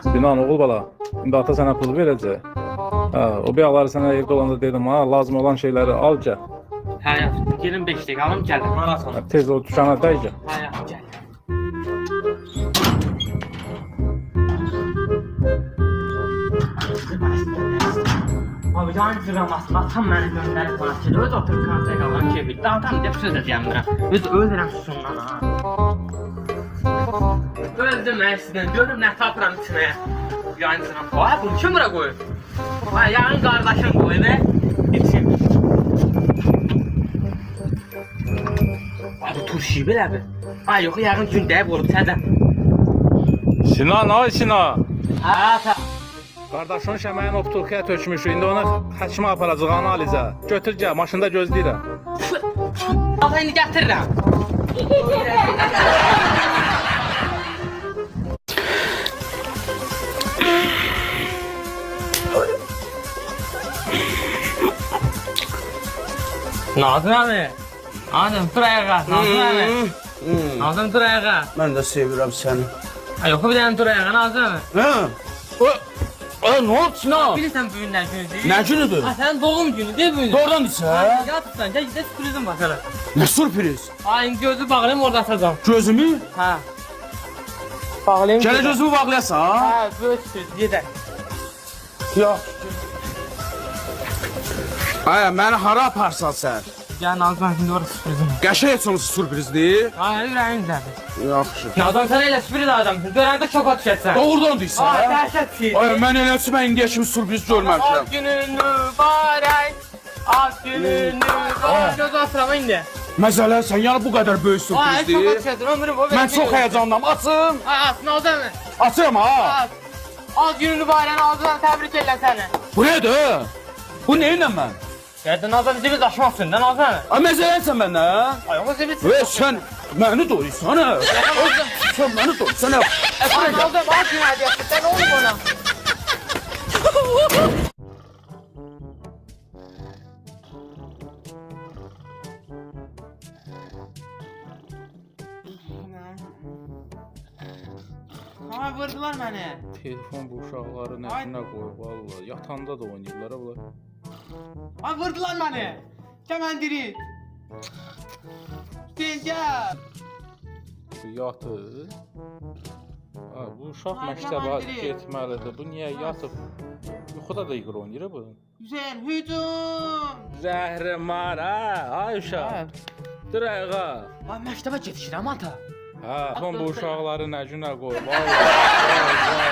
Sinan oğul bala, şimdi ata sana pul verəcək. O bəyələri sənə evdə olanda dedim, lazım olan şeyləri al gəl. Hə, gelin 5 dəqiqə alım gəldim. Maraz ol. Tez o dükana dəyəcək. Hə, gəl. Abi yan cıramasın, atam məni göndərib bana ki, öz otur konsey qalan ki, bir dağdan deyib söz edəyəmirəm. Öz ölürəm susundan ha. Öldüm əslində, görüm nə tapıram içinə. Yan cıram, vay bunu kim bura qoyur? Vay yağın qardaşın qoyur və içim. Vay bu turşuyu belədir. Ay yox, yağın gündəyib olub tədən. Sinan, ay Sinan. Hə, ata. Qardaşın şəməyin opturkaya tökmüş, indi ona həkimə aparacaq analizə. Götür gəl, maşında gözləyirəm. Ata indi gətirirəm. Nazım abi. Nazım dur ayağa. Nazım abi. Nazım dur ayağa. Mən də sevirəm səni. Yox bir dənə dur ayağa Nazım abi. Nə oldu Sinan? Bilirsən bugün nə gündür? Nə günüdür? Sənin doğum günü deyil bugün. Doğrudan sən? Yatırsan, gəl gidə sürprizim var sana. Nə sürpriz? Ay gözü bağlayayım orada atacağım. Gözümü? Hə. Bağlayayım. Gələ gözümü bağlayasan? Hə, böyük sürpriz gedək. Yox. Ay, məni hara aparsan sən? Gəl Nazım abi şimdi orada sürprizim var. Qəşəng heç olmasa sürprizdir. Ay ürəyimdədir. Yaxşı. Nazım sən elə sürpriz adamsın. Görəndə şoka düşəcəksən. Doğrudan deyirsən? Ay dəhşət şey. Ay, mən eləsi mən indiyə kimi sürpriz görməmişəm. Ad günün mübarək. Ad günün mübarək. Göz asıram indi. Məzələrsən, yəni bu qədər böyük Ay şoka sürprizdir. düşəcəksən ömrüm o. Mən çox həyəcanlıyam. Açım. Ay as Nazım abi. Açım ha. Ad günün mübarək ağzından təbrik edirəm səni. Bu nədir? Bu neyinlə mən? Gəldin Nazım bizi bir daşımasın da Nazım abi. Ay, məzələrsən məndən? Ay o bizi bir Və sən məni doyursan ha? Sən məni doyursan ha? Ay Nazım ad günü hədiyəsi. Sən olub ona. Ay vurdular məni. Telefon bu uşaqları nəsinə qoyub valla. Yatanda da oynayırlar bunlar. Ay vurdular məni. Kəməndiri. Hüseyin gəl. Bu yatır. Bu uşaq Ay, məktəbə komandiri. getməlidir. Bu niyə yatıb? Yuxuda da yığır oynayır bu. Hüseyin hücum. Zəhrimar ha, ay uşaq. Dur ayağa. Ay məktəbə getişirəm ata. Telefon bu uşaqları nə günə qoyub valla.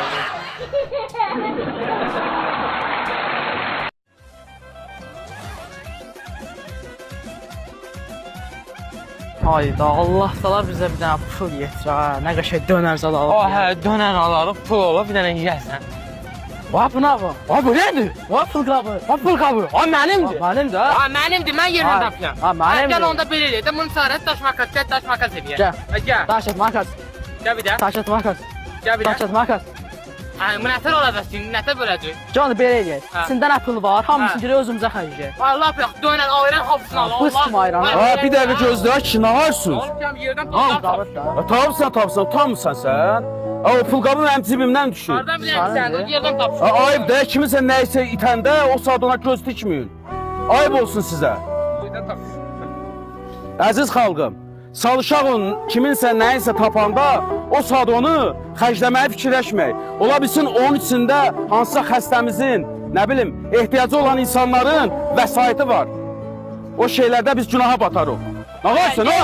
Hayda Allah sala bizə bir dənə pul yetir ha. Nə qəşəng dönər zad alıb. O hə dönər alarıq pul olur bir dənə yeyərsən. Va bu nə bu? Va bu nədir? Va pul qabı. Va pul qabı. O mənimdir. Mənimdir ha. Ha mənimdir. Mən yerini tapıram. Ha mənimdir. Gəl onda belə elə. Bunu çarət daş makas, gəl daş makas eləyək. Gəl. Gəl. Daşet makas. Gəl bir də. Daşet makas. Gəl bir də. Daşet makas. Ay bu nətər olacaq? Nətər böləcək? Canı belə eləyək. Ha. Səndə nə pul var? Hamısını Ha. görə özümüzə xərcləyək. Allah yox, dönər ayran hapsını al. Fıstım ayranı. Ha, bir dəqiqə gözlə ki, nə varsınız? Oğlum yerdən Al pul tap. dağıt da. Tapsan, tamsan sən. O pulqabı mənim cibimdən düşür. Hardan bilirsən sən? O yerdən tap. Ayıb da, kimisə nəyisə itəndə o saat ona göz dikməyin. Ayıb olsun sizə. Yerdən tap. Əziz xalqım, çalışağın kiminsə nəyisə tapanda o saat onu xərcləməyi fikirləşmək. Ola bilsin onun içində hansısa xəstəmizin, nə bilim, ehtiyacı olan insanların vəsaiti var. O şeylərdə biz günaha batarıq. Nə varsın ha?